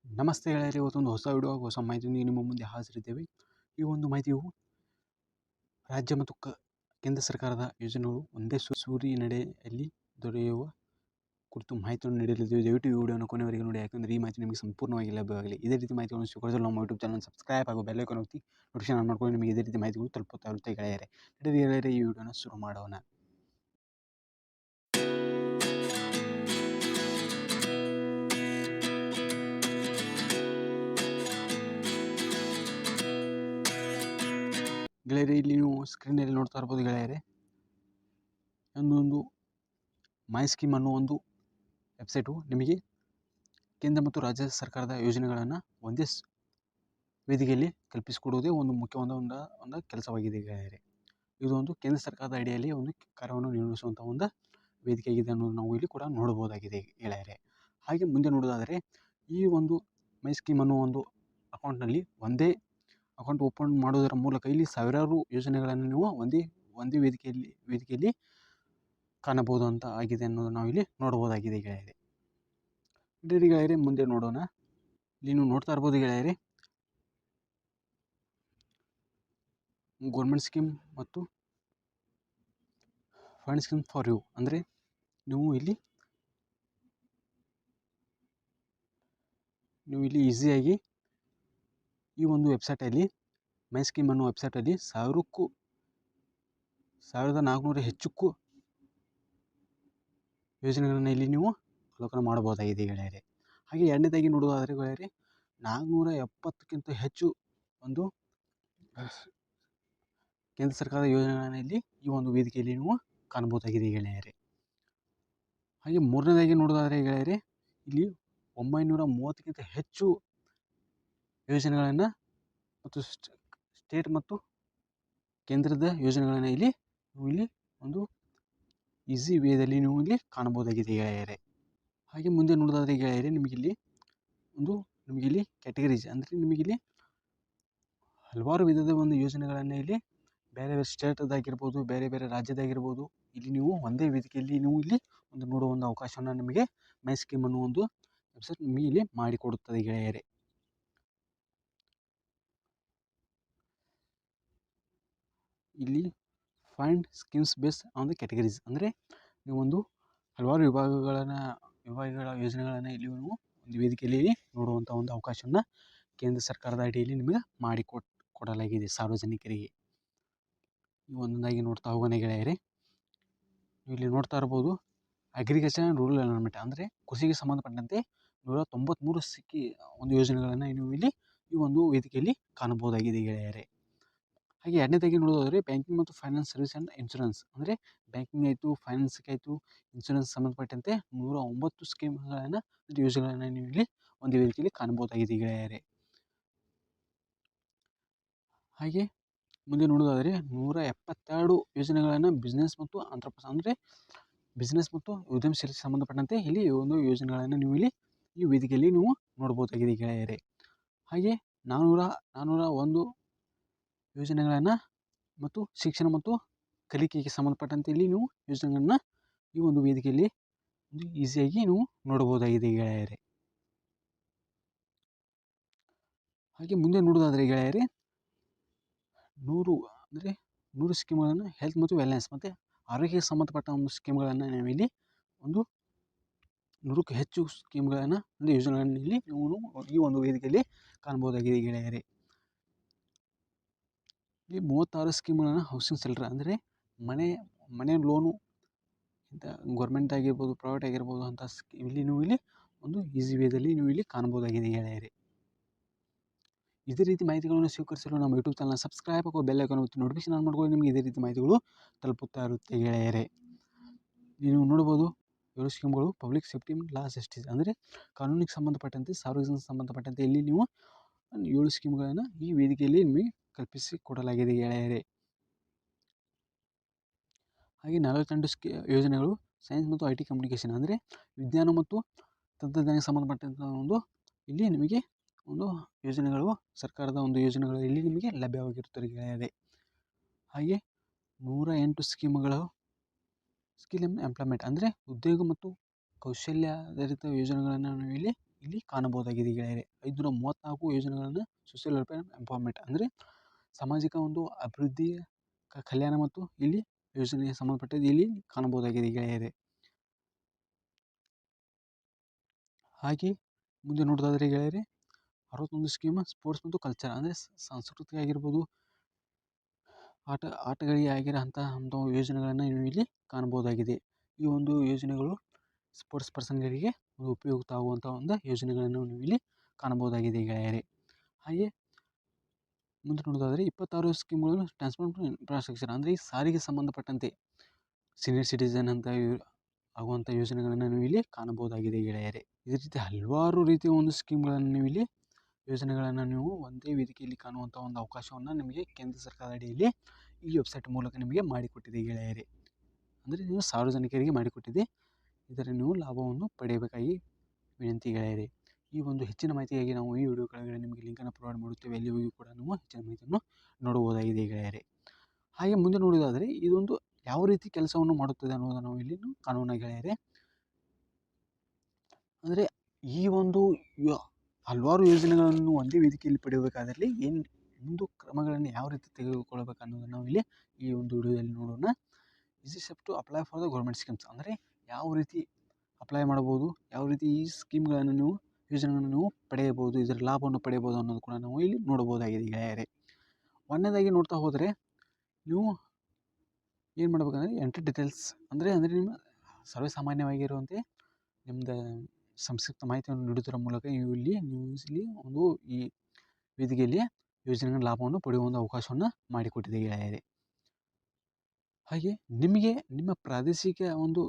ನಮಸ್ತೆ ಗೆಳೆಯರೇ, ಇವತ್ತೊಂದು ಹೊಸ ವಿಡಿಯೋ ಹೊಸ ಮಾಹಿತಿಯೊಂದಿಗೆ ನಿಮ್ಮ ಮುಂದೆ ಹಾಜರಿದ್ದೇವೆ. ಈ ಒಂದು ಮಾಹಿತಿಯು ರಾಜ್ಯ ಮತ್ತು ಕೇಂದ್ರ ಸರ್ಕಾರದ ಯೋಜನೆಗಳು ಒಂದೇ ಸೂರಿನಡಿಯಲ್ಲಿ ದೊರೆಯುವ ಕುರಿತು ಮಾಹಿತಿಯನ್ನು ನೀಡಲಿದ್ದೇವೆ. ದಯವಿಟ್ಟು ಈ ವಿಡಿಯೋನ ಕೊನೆವರೆಗೆ ನೋಡಿ, ಯಾಕಂದರೆ ಈ ಮಾಹಿತಿ ನಿಮಗೆ ಸಂಪೂರ್ಣವಾಗಿ ಲಭ್ಯವಾಗಲಿ. ಇದೇ ರೀತಿ ಮಾಹಿತಿಗಳನ್ನು ಸ್ವೀಕರಿಸಲು ನಮ್ಮ ಯೂಟ್ಯೂಬ್ ಚಾನಲ್ ಸಬ್ಸ್ಕ್ರೈಬ್ ಹಾಗೂ ಬೆಲ್ ಐಕಾನ್ ಒತ್ತಿ ನೋಟಿಫಿಕೇಶನ್ ಆನ್ ಮಾಡ್ಕೊಂಡು ನಿಮಗೆ ಇದೇ ರೀತಿ ಮಾಹಿತಿಗಳು ತಲುಪುತ್ತಾ ಇರುತ್ತೆ ಗೆಳೆಯರೇ. ಗೆಳೆಯರೇ, ಈ ವಿಡಿಯೋನ ಶುರು ಮಾಡೋಣ. ಗೆಳೆಯರೇ, ಇಲ್ಲಿ ನೀವು ಸ್ಕ್ರೀನಲ್ಲಿ ನೋಡ್ತಾ ಇರ್ಬೋದು ಗೆಳೆಯರೇ, ಒಂದು ಮೈ ಸ್ಕೀಮ್ ಅನ್ನೋ ಒಂದು ವೆಬ್ಸೈಟು ನಿಮಗೆ ಕೇಂದ್ರ ಮತ್ತು ರಾಜ್ಯ ಸರ್ಕಾರದ ಯೋಜನೆಗಳನ್ನು ಒಂದೇ ವೇದಿಕೆಯಲ್ಲಿ ಕಲ್ಪಿಸಿಕೊಡುವುದೇ ಒಂದು ಮುಖ್ಯವಾದ ಒಂದು ಕೆಲಸವಾಗಿದೆ ಗೆಳೆಯರೇ. ಇದು ಒಂದು ಕೇಂದ್ರ ಸರ್ಕಾರದ ಅಡಿಯಲ್ಲಿ ಒಂದು ಕಾರ್ಯವನ್ನು ನಿರ್ವಹಿಸುವಂಥ ಒಂದು ವೇದಿಕೆಯಾಗಿದೆ ಅನ್ನೋದು ನಾವು ಇಲ್ಲಿ ಕೂಡ ನೋಡಬಹುದಾಗಿದೆ ಗೆಳೆಯರೇ. ಹಾಗೆ ಮುಂದೆ ನೋಡೋದಾದರೆ, ಈ ಒಂದು ಮೈ ಸ್ಕೀಮ್ ಅನ್ನೋ ಒಂದು ಅಕೌಂಟ್ನಲ್ಲಿ ಒಂದೇ ಅಕೌಂಟ್ ಓಪನ್ ಮಾಡೋದರ ಮೂಲಕ ಇಲ್ಲಿ ಸಾವಿರಾರು ಯೋಜನೆಗಳನ್ನು ನೀವು ಒಂದೇ ವೇದಿಕೆಯಲ್ಲಿ ಕಾಣಬಹುದು ಅಂತ ಆಗಿದೆ ಅನ್ನೋದು ನಾವು ಇಲ್ಲಿ ನೋಡಬಹುದಾಗಿದೆ ಗೆಳೆಯರೇ. ಗೆಳೆಯರೇ, ಮುಂದೆ ನೋಡೋಣ. ಇಲ್ಲಿ ನೀವು ನೋಡ್ತಾ ಇರ್ಬೋದು ಗೆಳೆಯರೇ, ಗೌರ್ಮೆಂಟ್ ಸ್ಕೀಮ್ ಮತ್ತು ಫಂಡ್ ಸ್ಕೀಮ್ ಫಾರ್ ಯು ಅಂದರೆ ನೀವು ಇಲ್ಲಿ ಈಸಿಯಾಗಿ ಈ ಒಂದು ವೆಬ್ಸೈಟಲ್ಲಿ ಮೈ ಸ್ಕೀಮ್ ಅನ್ನೋ ವೆಬ್ಸೈಟಲ್ಲಿ 1400 ಹೆಚ್ಚಕ್ಕೂ ಯೋಜನೆಗಳನ್ನು ಇಲ್ಲಿ ನೀವು ಅವಲೋಕನ ಮಾಡಬಹುದಾಗಿದೆ ಗೆಳೆಯರೇ. ಹಾಗೆ ಎರಡನೇದಾಗಿ ನೋಡೋದಾದರೆ ಗೆಳೆಯರೇ, 470ಕ್ಕಿಂತ ಹೆಚ್ಚು ಒಂದು ಕೇಂದ್ರ ಸರ್ಕಾರದ ಯೋಜನೆಗಳನ್ನು ಇಲ್ಲಿ ಈ ಒಂದು ವೇದಿಕೆಯಲ್ಲಿ ನೀವು ಕಾಣಬಹುದಾಗಿದೆ ಗೆಳೆಯರೇ. ಹಾಗೆ ಮೂರನೇದಾಗಿ ನೋಡೋದಾದರೆ ಗೆಳೆಯರೇ, ಇಲ್ಲಿ 930ಕ್ಕಿಂತ ಹೆಚ್ಚು ಯೋಜನೆಗಳನ್ನು ಮತ್ತು ಸ್ಟೇಟ್ ಮತ್ತು ಕೇಂದ್ರದ ಯೋಜನೆಗಳನ್ನು ಇಲ್ಲಿ ಒಂದು ಈಸಿ ವೇದಲ್ಲಿ ನೀವು ಇಲ್ಲಿ ಕಾಣಬಹುದಾಗಿದೆ ಗೆಳೆಯರೇ. ಹಾಗೆ ಮುಂದೆ ನೋಡೋದಾದರೆ ಗೆಳೆಯರೇ, ನಿಮಗಿಲ್ಲಿ ಕ್ಯಾಟಗರೀಸ್ ಅಂದರೆ ನಿಮಗಿಲ್ಲಿ ಹಲವಾರು ವಿಧದ ಒಂದು ಯೋಜನೆಗಳನ್ನು ಇಲ್ಲಿ ಬೇರೆ ಬೇರೆ ಸ್ಟೇಟ್ದಾಗಿರ್ಬೋದು, ಬೇರೆ ಬೇರೆ ರಾಜ್ಯದಾಗಿರ್ಬೋದು, ಇಲ್ಲಿ ನೀವು ಒಂದೇ ವೇದಿಕೆಯಲ್ಲಿ ನೀವು ಇಲ್ಲಿ ನೋಡುವ ಒಂದು ಅವಕಾಶವನ್ನು ನಿಮಗೆ ಮೈ ಸ್ಕೀಮ್ ಅನ್ನೋ ಒಂದು ವೆಬ್ಸೈಟ್ ನಿಮಗೆ ಇಲ್ಲಿ ಮಾಡಿಕೊಡುತ್ತದೆ ಗೆಳೆಯರೇ. ಇಲ್ಲಿ find schemes base on the categories ಅಂದರೆ ನೀವು ಹಲವಾರು ವಿಭಾಗಗಳ ಯೋಜನೆಗಳನ್ನು ಇಲ್ಲಿ ನೀವು ಒಂದು ವೇದಿಕೆಯಲ್ಲಿ ನೋಡುವಂಥ ಒಂದು ಅವಕಾಶವನ್ನು ಕೇಂದ್ರ ಸರ್ಕಾರದ ಅಡಿಯಲ್ಲಿ ನಿಮಗೆ ಕೊಡಲಾಗಿದೆ ಸಾರ್ವಜನಿಕರಿಗೆ. ಈ ಒಂದೊಂದಾಗಿ ನೋಡ್ತಾ ಹೋಗೋಣ ಗೆಳೆಯರೇ. ನೀವು ಇಲ್ಲಿ ನೋಡ್ತಾ ಇರ್ಬೋದು, ಅಗ್ರಿಕಲ್ಚರ್ ಆ್ಯಂಡ್ ರೂರಲ್ ಡೆವಲಪ್ಮೆಂಟ್ ಅಂದರೆ ಕೃಷಿಗೆ ಸಂಬಂಧಪಟ್ಟಂತೆ 193 ಒಂದು ಯೋಜನೆಗಳನ್ನು ನೀವು ಇಲ್ಲಿ ಈ ಒಂದು ವೇದಿಕೆಯಲ್ಲಿ ಕಾಣಬಹುದಾಗಿದೆ ಗೆಳೆಯರೇ. ಹಾಗೆ ಎರಡನೇದಾಗಿ ನೋಡೋದಾದರೆ ಬ್ಯಾಂಕಿಂಗ್ ಮತ್ತು ಫೈನಾನ್ಸ್ ಸರ್ವಿಸ್ ಆ್ಯಂಡ್ ಇನ್ಶೂರೆನ್ಸ್ ಅಂದರೆ ಬ್ಯಾಂಕಿಂಗ್ ಆಯಿತು, ಫೈನಾನ್ಸ್ಗೆ ಆಯಿತು, ಇನ್ಶೂರೆನ್ಸ್ ಸಂಬಂಧಪಟ್ಟಂತೆ 109 ಸ್ಕೀಮ್ಗಳನ್ನು ಯೋಜನೆಗಳನ್ನು ನೀವು ಇಲ್ಲಿ ಒಂದು ವೇದಿಕೆಯಲ್ಲಿ ಕಾಣಬಹುದಾಗಿದೆ ಗೆಳೆಯರೇ. ಹಾಗೆ ಮುಂದೆ ನೋಡೋದಾದರೆ 172 ಯೋಜನೆಗಳನ್ನು ಬಿಸ್ನೆಸ್ ಮತ್ತು ಅಂದರೆ ಬಿಸ್ನೆಸ್ ಮತ್ತು ಉದ್ಯಮಶೀಲತೆಗೆ ಸಂಬಂಧಪಟ್ಟಂತೆ ಇಲ್ಲಿ ಒಂದು ಯೋಜನೆಗಳನ್ನು ನೀವು ಇಲ್ಲಿ ಈ ವೇದಿಕೆಯಲ್ಲಿ ನೀವು ನೋಡ್ಬೋದಾಗಿದೆ ಗೆಳೆಯರೇ. ಹಾಗೆ 401 ಯೋಜನೆಗಳನ್ನು ಮತ್ತು ಶಿಕ್ಷಣ ಮತ್ತು ಕಲಿಕೆಗೆ ಸಂಬಂಧಪಟ್ಟಂತೆ ಇಲ್ಲಿ ನೀವು ಯೋಜನೆಗಳನ್ನು ಈ ಒಂದು ವೇದಿಕೆಯಲ್ಲಿ ಈಸಿಯಾಗಿ ನೀವು ನೋಡಬಹುದಾಗಿದೆ ಗೆಳೆಯರೇ. ಹಾಗೆ ಮುಂದೆ ನೋಡೋದಾದರೆ ಗೆಳೆಯರೇ, 100 ಸ್ಕೀಮ್ಗಳನ್ನು ಹೆಲ್ತ್ ಮತ್ತು ವೆಲ್ನೆಸ್ ಮತ್ತು ಆರೋಗ್ಯಕ್ಕೆ ಸಂಬಂಧಪಟ್ಟ ಒಂದು ಸ್ಕೀಮ್ಗಳನ್ನು ನಾವಿಲ್ಲಿ 100ಕ್ಕೂ ಹೆಚ್ಚು ಸ್ಕೀಮ್ಗಳನ್ನು ಯೋಜನೆಗಳನ್ನು ಇಲ್ಲಿ ನೀವು ಈ ಒಂದು ವೇದಿಕೆಯಲ್ಲಿ ಕಾಣಬಹುದಾಗಿದೆ ಗೆಳೆಯರೇ. ಇಲ್ಲಿ 36 ಸ್ಕೀಮ್ಗಳನ್ನು ಹೌಸಿಂಗ್ ಸೆಲ್ಟರ್ ಅಂದರೆ ಮನೆ ಲೋನು ಇಂಥ ಗೌರ್ಮೆಂಟ್ ಆಗಿರ್ಬೋದು, ಪ್ರೈವೇಟ್ ಆಗಿರ್ಬೋದು ಅಂತ ಇಲ್ಲಿ ನೀವು ಇಲ್ಲಿ ಒಂದು ಈಸಿ ವೇದಲ್ಲಿ ನೀವು ಇಲ್ಲಿ ಕಾಣಬಹುದಾಗಿದೆ ಗೆಳೆಯರೇ. ಇದೇ ರೀತಿ ಮಾಹಿತಿಗಳನ್ನು ಸ್ವೀಕರಿಸಲು ನಮ್ಮ ಯೂಟ್ಯೂಬ್ ಚಾನಲ್ ಸಬ್ಸ್ಕ್ರೈಬ್ ಹಾಗೂ ಬೆಲ್ ಐಕಾನ್ ಒತ್ತಿ ನೋಟಿಫಿಕೇಶನ್ ಆನ್ ಮಾಡ್ಕೊಂಡು ನಿಮಗೆ ಇದೇ ರೀತಿ ಮಾಹಿತಿಗಳು ತಲುಪುತ್ತಾ ಇರುತ್ತೆ ಗೆಳೆಯರೇ. ನೀವು ನೋಡ್ಬೋದು 7 ಸ್ಕೀಮ್ಗಳು ಪಬ್ಲಿಕ್ ಸೇಫ್ಟಿ ಲಾ ಜಸ್ಟಿಸ್ ಅಂದರೆ ಕಾನೂನಿಗೆ ಸಂಬಂಧಪಟ್ಟಂತೆ, ಸಾರ್ವಜನಿಕ ಸಂಬಂಧಪಟ್ಟಂತೆ ಇಲ್ಲಿ ನೀವು 7 ಸ್ಕೀಮ್ಗಳನ್ನು ಈ ವೇದಿಕೆಯಲ್ಲಿ ನಿಮಗೆ ಕಲ್ಪಿಸಿ ಕೊಡಲಾಗಿದೆ ಗೆಳೆಯರೇ. ಹಾಗೆ 48 ಯೋಜನೆಗಳು ಸೈನ್ಸ್ ಮತ್ತು IT ಕಮ್ಯುನಿಕೇಷನ್ ಅಂದರೆ ವಿಜ್ಞಾನ ಮತ್ತು ತಂತ್ರಜ್ಞಾನಕ್ಕೆ ಸಂಬಂಧಪಟ್ಟಂಥ ಇಲ್ಲಿ ನಿಮಗೆ ಯೋಜನೆಗಳು, ಸರ್ಕಾರದ ಯೋಜನೆಗಳು ಇಲ್ಲಿ ನಿಮಗೆ ಲಭ್ಯವಾಗಿರುತ್ತದೆ ಗೆಳೆಯರೇ. ಹಾಗೆ 108 ಸ್ಕೀಮ್ಗಳು ಸ್ಕಿಲ್ ಎಂಪ್ಲಾಯ್ಮೆಂಟ್ ಅಂದರೆ ಉದ್ಯೋಗ ಮತ್ತು ಕೌಶಲ್ಯಾಧಾರಿತ ಯೋಜನೆಗಳನ್ನು ನಾವು ಇಲ್ಲಿ ಇಲ್ಲಿ ಕಾಣಬಹುದಾಗಿದೆ ಗೆಳೆಯರೆ. 534 ಯೋಜನೆಗಳನ್ನು ಸೋಷಿಯಲ್ ವೆಲ್ಫೇರ್ ಎಂಪವರ್ಮೆಂಟ್ ಅಂದರೆ ಸಾಮಾಜಿಕ ಒಂದು ಅಭಿವೃದ್ಧಿ ಕಲ್ಯಾಣ ಮತ್ತು ಇಲ್ಲಿ ಯೋಜನೆಗೆ ಸಂಬಂಧಪಟ್ಟದ್ದು ಇಲ್ಲಿ ಕಾಣಬಹುದಾಗಿದೆ ಗೆಳೆಯರೆ. ಹಾಗೆ ಮುಂದೆ ನೋಡೋದಾದರೆ ಗೆಳೆಯರೆ 61 ಸ್ಕೀಮ್ ಸ್ಪೋರ್ಟ್ಸ್ ಮತ್ತು ಕಲ್ಚರ್ ಅಂದರೆ ಸಾಂಸ್ಕೃತಿಕ ಆಗಿರ್ಬೋದು, ಆಟಗಳಿಗೆ ಆಗಿರೋ ಅಂಥ ಯೋಜನೆಗಳನ್ನು ನೀವು ಇಲ್ಲಿ ಕಾಣಬಹುದಾಗಿದೆ. ಈ ಒಂದು ಯೋಜನೆಗಳು ಸ್ಪೋರ್ಟ್ಸ್ ಪರ್ಸನ್ಗಳಿಗೆ ಒಂದು ಉಪಯುಕ್ತ ಆಗುವಂಥ ಒಂದು ಯೋಜನೆಗಳನ್ನು ನೀವು ಇಲ್ಲಿ ಕಾಣಬಹುದಾಗಿದೆ ಗೆಳೆಯರೆ. ಹಾಗೆ ಮುಂದೆ ನೋಡೋದಾದರೆ 26 ಸ್ಕೀಮ್ಗಳನ್ನು ಟ್ರಾನ್ಸ್ಪೋರ್ಟ್ ಇನ್ಫ್ರಾಸ್ಟ್ರಕ್ಚರ್ ಅಂದರೆ ಈ ಸಾರಿಗೆ ಸಂಬಂಧಪಟ್ಟಂತೆ ಸೀನಿಯರ್ ಸಿಟಿಸನ್ ಅಂತ ಆಗುವಂಥ ಯೋಜನೆಗಳನ್ನು ನೀವು ಇಲ್ಲಿ ಕಾಣಬಹುದಾಗಿದೆ ಗೆಳೆಯರೆ. ಇದೇ ರೀತಿ ಹಲವಾರು ರೀತಿಯ ಒಂದು ಸ್ಕೀಮ್ಗಳನ್ನು ನೀವು ಇಲ್ಲಿ ಯೋಜನೆಗಳನ್ನು ನೀವು ಒಂದೇ ವೇದಿಕೆಯಲ್ಲಿ ಕಾಣುವಂಥ ಒಂದು ಅವಕಾಶವನ್ನು ನಿಮಗೆ ಕೇಂದ್ರ ಸರ್ಕಾರದ ಅಡಿಯಲ್ಲಿ ಈ ವೆಬ್ಸೈಟ್ ಮೂಲಕ ನಿಮಗೆ ಮಾಡಿಕೊಟ್ಟಿದೆ ಗೆಳೆಯರೆ. ಅಂದರೆ ನೀವು ಸಾರ್ವಜನಿಕರಿಗೆ ಮಾಡಿಕೊಟ್ಟಿದೆ. ಇದರ ನೀವು ಲಾಭವನ್ನು ಪಡೆಯಬೇಕಾಗಿ ವಿನಂತಿ ಗೆಳೆಯರೆ. ಈ ಒಂದು ಹೆಚ್ಚಿನ ಮಾಹಿತಿಗಾಗಿ ನಾವು ಈ ವಿಡಿಯೋ ಕೆಳಗಡೆ ನಿಮಗೆ ಲಿಂಕನ್ನು ಪ್ರೊವೈಡ್ ಮಾಡುತ್ತೇವೆ. ಅಲ್ಲಿ ಹೋಗಿ ಕೂಡ ನೀವು ಹೆಚ್ಚಿನ ಮಾಹಿತಿಯನ್ನು ನೋಡಬಹುದಾಗಿದೆ ಗೆಳೆಯರೆ. ಹಾಗೆ ಮುಂದೆ ನೋಡುವುದಾದರೆ ಇದೊಂದು ಯಾವ ರೀತಿ ಕೆಲಸವನ್ನು ಮಾಡುತ್ತದೆ ಅನ್ನೋದನ್ನು ನಾವು ಇಲ್ಲಿ ಕಾಣೋಣ ಗೆಳೆಯರೆ. ಅಂದರೆ ಈ ಒಂದು ಹಲವಾರು ಯೋಜನೆಗಳನ್ನು ಒಂದೇ ವೇದಿಕೆಯಲ್ಲಿ ಪಡೆಯಬೇಕಾದಲ್ಲಿ ಒಂದು ಕ್ರಮಗಳನ್ನು ಯಾವ ರೀತಿ ತೆಗೆದುಕೊಳ್ಳಬೇಕು ಅನ್ನೋದನ್ನು ನಾವು ಇಲ್ಲಿ ಈ ಒಂದು ವಿಡಿಯೋದಲ್ಲಿ ನೋಡೋಣ. Easy step to apply for the government schemes ಅಂದರೆ ಯಾವ ರೀತಿ ಅಪ್ಲೈ ಮಾಡ್ಬೋದು, ಯಾವ ರೀತಿ ಈ ಸ್ಕೀಮ್ಗಳನ್ನು ನೀವು ಯೋಜನೆಗಳನ್ನು ನೀವು ಪಡೆಯಬಹುದು, ಇದರ ಲಾಭವನ್ನು ಪಡೆಯಬಹುದು ಅನ್ನೋದು ಕೂಡ ನಾವು ಇಲ್ಲಿ ನೋಡಬಹುದಾಗಿದೆ ಗೆಳೆಯರೆ. ಒಂದನೇದಾಗಿ ನೋಡ್ತಾ ಹೋದರೆ ನೀವು ಏನು ಮಾಡಬೇಕಂದ್ರೆ ಎಂಟ್ರಿ ಡೀಟೇಲ್ಸ್ ಅಂದರೆ ನಿಮ್ಮ ಸರ್ವೇಸಾಮಾನ್ಯವಾಗಿರುವಂತೆ ನಿಮ್ಮದು ಸಂಕ್ಷಿಪ್ತ ಮಾಹಿತಿಯನ್ನು ನೀಡುವುದರ ಮೂಲಕ ನೀವು ಇಲ್ಲಿ ಒಂದು ಈ ವೇದಿಕೆಯಲ್ಲಿ ಯೋಜನೆಗಳ ಲಾಭವನ್ನು ಪಡೆಯುವ ಒಂದು ಅವಕಾಶವನ್ನು ಮಾಡಿಕೊಟ್ಟಿದೆ ಗೆಳೆಯರೆ. ಹಾಗೆ ನಿಮಗೆ ನಿಮ್ಮ ಪ್ರಾದೇಶಿಕ ಒಂದು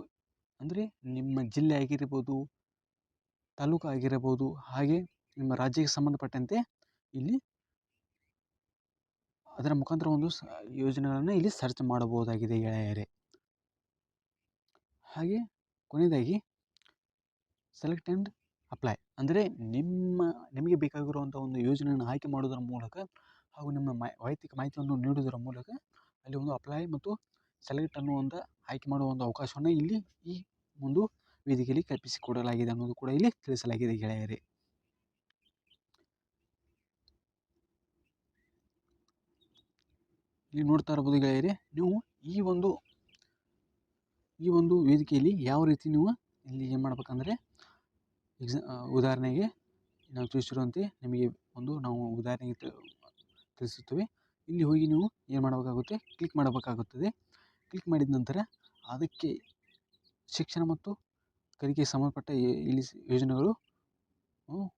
ಅಂದರೆ ನಿಮ್ಮ ಜಿಲ್ಲೆ ಆಗಿರ್ಬೋದು, ತಾಲೂಕು ಆಗಿರಬಹುದು, ಹಾಗೆ ನಿಮ್ಮ ರಾಜ್ಯಕ್ಕೆ ಸಂಬಂಧಪಟ್ಟಂತೆ ಇಲ್ಲಿ ಅದರ ಮುಖಾಂತರ ಒಂದು ಯೋಜನೆಗಳನ್ನು ಇಲ್ಲಿ ಸರ್ಚ್ ಮಾಡಬಹುದಾಗಿದೆ ಗೆಳೆಯರೆ. ಹಾಗೆ ಕೊನೆಯದಾಗಿ ಸೆಲೆಕ್ಟ್ ಆ್ಯಂಡ್ ಅಪ್ಲೈ ಅಂದರೆ ನಿಮಗೆ ಬೇಕಾಗಿರುವಂಥ ಒಂದು ಯೋಜನೆಯನ್ನು ಆಯ್ಕೆ ಮಾಡೋದರ ಮೂಲಕ ಹಾಗೂ ನಿಮ್ಮ ವೈಯಕ್ತಿಕ ಮಾಹಿತಿಯನ್ನು ನೀಡುವುದರ ಮೂಲಕ ಅಲ್ಲಿ ಒಂದು ಅಪ್ಲೈ ಮತ್ತು ಸೆಲೆಕ್ಟ್ ಅನ್ನುವಂಥ ಆಯ್ಕೆ ಮಾಡುವ ಒಂದು ಅವಕಾಶವನ್ನು ಇಲ್ಲಿ ಈ ಒಂದು ವೇದಿಕೆಯಲ್ಲಿ ಕಲ್ಪಿಸಿಕೊಡಲಾಗಿದೆ ಅನ್ನೋದು ಕೂಡ ಇಲ್ಲಿ ತಿಳಿಸಲಾಗಿದೆ ಗೆಳೆಯರೆ. ಇಲ್ಲಿ ನೋಡ್ತಾ ಇರಬಹುದು ಗೆಳೆಯರೆ, ನೀವು ಈ ಒಂದು ವೇದಿಕೆಯಲ್ಲಿ ಯಾವ ರೀತಿ ನೀವು ಇಲ್ಲಿ ಏನು ಮಾಡ್ಬೇಕಂದ್ರೆ ಉದಾಹರಣೆಗೆ ನಾವು ತಿಳಿಸಿರುವಂತೆ ನಿಮಗೆ ನಾವು ಉದಾಹರಣೆಗೆ ತಿಳಿಸುತ್ತೇವೆ. ಇಲ್ಲಿ ಹೋಗಿ ನೀವು ಏನು ಮಾಡಬೇಕಾಗುತ್ತೆ, ಕ್ಲಿಕ್ ಮಾಡಬೇಕಾಗುತ್ತದೆ. ಕ್ಲಿಕ್ ಮಾಡಿದ ನಂತರ ಅದಕ್ಕೆ ಶಿಕ್ಷಣ ಮತ್ತು ಕಲಿಕೆಗೆ ಸಂಬಂಧಪಟ್ಟ ಇಲ್ಲಿ ಯೋಜನೆಗಳು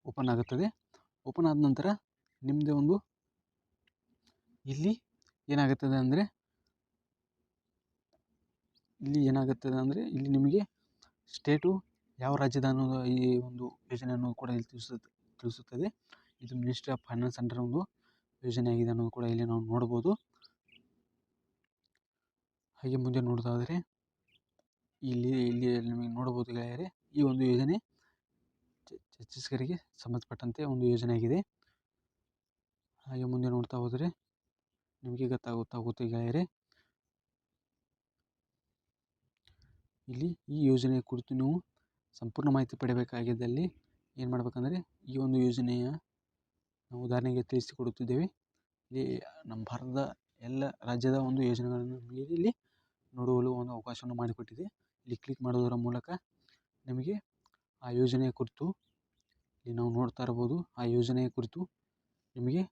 ಓಪನ್ ಆಗುತ್ತದೆ. ಓಪನ್ ಆದ ನಂತರ ನಿಮ್ಮದೇ ಒಂದು ಇಲ್ಲಿ ಏನಾಗುತ್ತದೆ ಅಂದರೆ ಇಲ್ಲಿ ನಿಮಗೆ ಸ್ಟೇಟು ಯಾವ ರಾಜ್ಯದ ಅನ್ನೋದು ಈ ಒಂದು ಯೋಜನೆ ಅನ್ನೋದು ಕೂಡ ಇಲ್ಲಿ ತಿಳಿಸುತ್ತದೆ. ಇದು ಮಿನಿಸ್ಟ್ರಿ ಆಫ್ ಫೈನಾನ್ಸ್ ಅಂಡರ್ ಒಂದು ಯೋಜನೆ ಆಗಿದೆ ಅನ್ನೋದು ಕೂಡ ಇಲ್ಲಿ ನಾವು ನೋಡ್ಬೋದು. ಹಾಗೆ ಮುಂದೆ ನೋಡೋದಾದರೆ ಇಲ್ಲಿ ನಿಮಗೆ ನೋಡಬಹುದು ಗೆಳೆಯರೆ, ಈ ಒಂದು ಯೋಜನೆ ಛತ್ತೀಸ್ಗಢಕ್ಕೆ ಸಂಬಂಧಪಟ್ಟಂತೆ ಒಂದು ಯೋಜನೆ ಆಗಿದೆ. ಹಾಗೆ ಮುಂದೆ ನೋಡ್ತಾ ಹೋದರೆ ನಿಮಗೆ ಗೊತ್ತಾಗುತ್ತೆ ಗೆಳೆಯರೆ. ಇಲ್ಲಿ ಈ ಯೋಜನೆಯ ಕುರಿತು ನೀವು ಸಂಪೂರ್ಣ ಮಾಹಿತಿ ಪಡೆಯಬೇಕಾಗಿದ್ದಲ್ಲಿ ಏನು ಮಾಡಬೇಕಂದ್ರೆ ಈ ಒಂದು ಯೋಜನೆಯ ನಾವು ಉದಾಹರಣೆಗೆ ತಿಳಿಸಿಕೊಡುತ್ತಿದ್ದೇವೆ. ಇಲ್ಲಿ ನಮ್ಮ ಭಾರತದ ಎಲ್ಲ ರಾಜ್ಯದ ಒಂದು ಯೋಜನೆಗಳನ್ನು ಇಲ್ಲಿ ನೋಡಲು ಒಂದು ಅವಕಾಶವನ್ನು ಮಾಡಿಕೊಟ್ಟಿದೆ. ಇಲ್ಲಿ ಕ್ಲಿಕ್ ಮಾಡೋದರ ಮೂಲಕ ನಿಮಗೆ ಆ ಯೋಜನೆಯ ಕುರಿತು ಇಲ್ಲಿ ನಾವು ನೋಡ್ತಾ ಇರ್ಬೋದು. ಆ ಯೋಜನೆಯ ಕುರಿತು ನಿಮಗೆ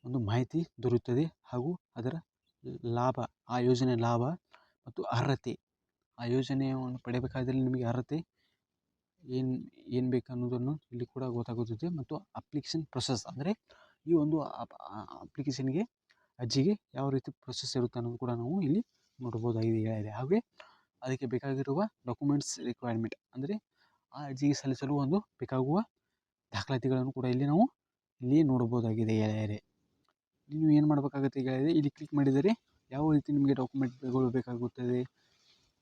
ಒಂದು ಮಾಹಿತಿ ದೊರೆಯುತ್ತದೆ ಹಾಗೂ ಅದರ ಲಾಭ, ಆ ಯೋಜನೆಯ ಲಾಭ ಮತ್ತು ಅರ್ಹತೆ, ಆ ಯೋಜನೆಯನ್ನು ಪಡೆಯಬೇಕಾದಲ್ಲಿ ನಿಮಗೆ ಅರ್ಹತೆ ಏನು ಬೇಕು ಅನ್ನೋದನ್ನು ಇಲ್ಲಿ ಕೂಡ ಗೊತ್ತಾಗುತ್ತದೆ. ಮತ್ತು ಅಪ್ಲಿಕೇಶನ್ ಪ್ರೊಸೆಸ್ ಅಂದರೆ ಈ ಒಂದು ಅಪ್ಲಿಕೇಶನ್ಗೆ ಅರ್ಜಿಗೆ ಯಾವ ರೀತಿ ಪ್ರೊಸೆಸ್ ಇರುತ್ತೆ ಅನ್ನೋದು ಕೂಡ ನಾವು ಇಲ್ಲಿ ನೋಡ್ಬೋದಾಗಿದೆ. ಹಾಗೆ ಅದಕ್ಕೆ ಬೇಕಾಗಿರುವ ಡಾಕ್ಯುಮೆಂಟ್ಸ್ ರಿಕ್ವೈರ್ಮೆಂಟ್ ಅಂದರೆ ಆ ಅರ್ಜಿಗೆ ಸಲ್ಲಿಸಲು ಒಂದು ಬೇಕಾಗುವ ದಾಖಲಾತಿಗಳನ್ನು ಕೂಡ ಇಲ್ಲಿ ನಾವು ನೋಡ್ಬೋದಾಗಿದೆ ಗೆಳೆಯರೆ. ನೀವು ಏನು ಮಾಡಬೇಕಾಗುತ್ತೆ ಗೆಳೆಯರೆ, ಇಲ್ಲಿ ಕ್ಲಿಕ್ ಮಾಡಿದರೆ ಯಾವ ರೀತಿ ನಿಮಗೆ ಡಾಕ್ಯುಮೆಂಟ್ಗಳು ಬೇಕಾಗುತ್ತದೆ,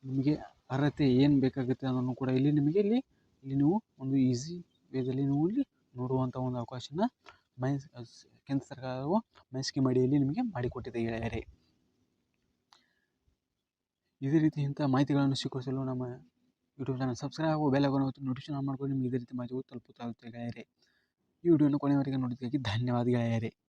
ನಿಮಗೆ ಅರ್ಹತೆ ಏನು ಬೇಕಾಗುತ್ತೆ ಅನ್ನೋದನ್ನು ಕೂಡ ಇಲ್ಲಿ ನೀವು ಒಂದು ಈಸಿ ವೇದಲ್ಲಿ ನೀವು ಇಲ್ಲಿ ನೋಡುವಂಥ ಒಂದು ಅವಕಾಶನ ಕೇಂದ್ರ ಸರ್ಕಾರವು ಮೈ ಸ್ಕೀಮ್ ಅಡಿಯಲ್ಲಿ ನಿಮಗೆ ಮಾಡಿಕೊಟ್ಟಿದೆ ಗೆಳೆಯರೆ. ಇದೇ ರೀತಿ ಇಂಥ ಮಾಹಿತಿಗಳನ್ನು ಸ್ವೀಕರಿಸಲು ನಮ್ಮ ಯೂಟ್ಯೂಬ್ ಚಾನಲ್ ಸಬ್ಸ್ಕ್ರೈಬ್ ಹಾಗೂ ಬೆಲ್ ಐಕಾನ್ ಒತ್ತಿ ನೋಟಿಫಿಕೇಶನ್ ಆನ್ ಮಾಡ್ಕೊಂಡು ನಿಮ್ಗೆ ಇದೇ ರೀತಿ ಮಾಹಿತಿಗಳು ತಲುಪುತ್ತಾ ಇರುತ್ತೆ ಗೆಳೆಯರೇ. ಈ ವಿಡಿಯೋನ ಕೊನೆಯವರೆಗೆ ನೋಡಿದ್ದಕ್ಕಾಗಿ ಧನ್ಯವಾದ ಗೆಳೆಯರೇ.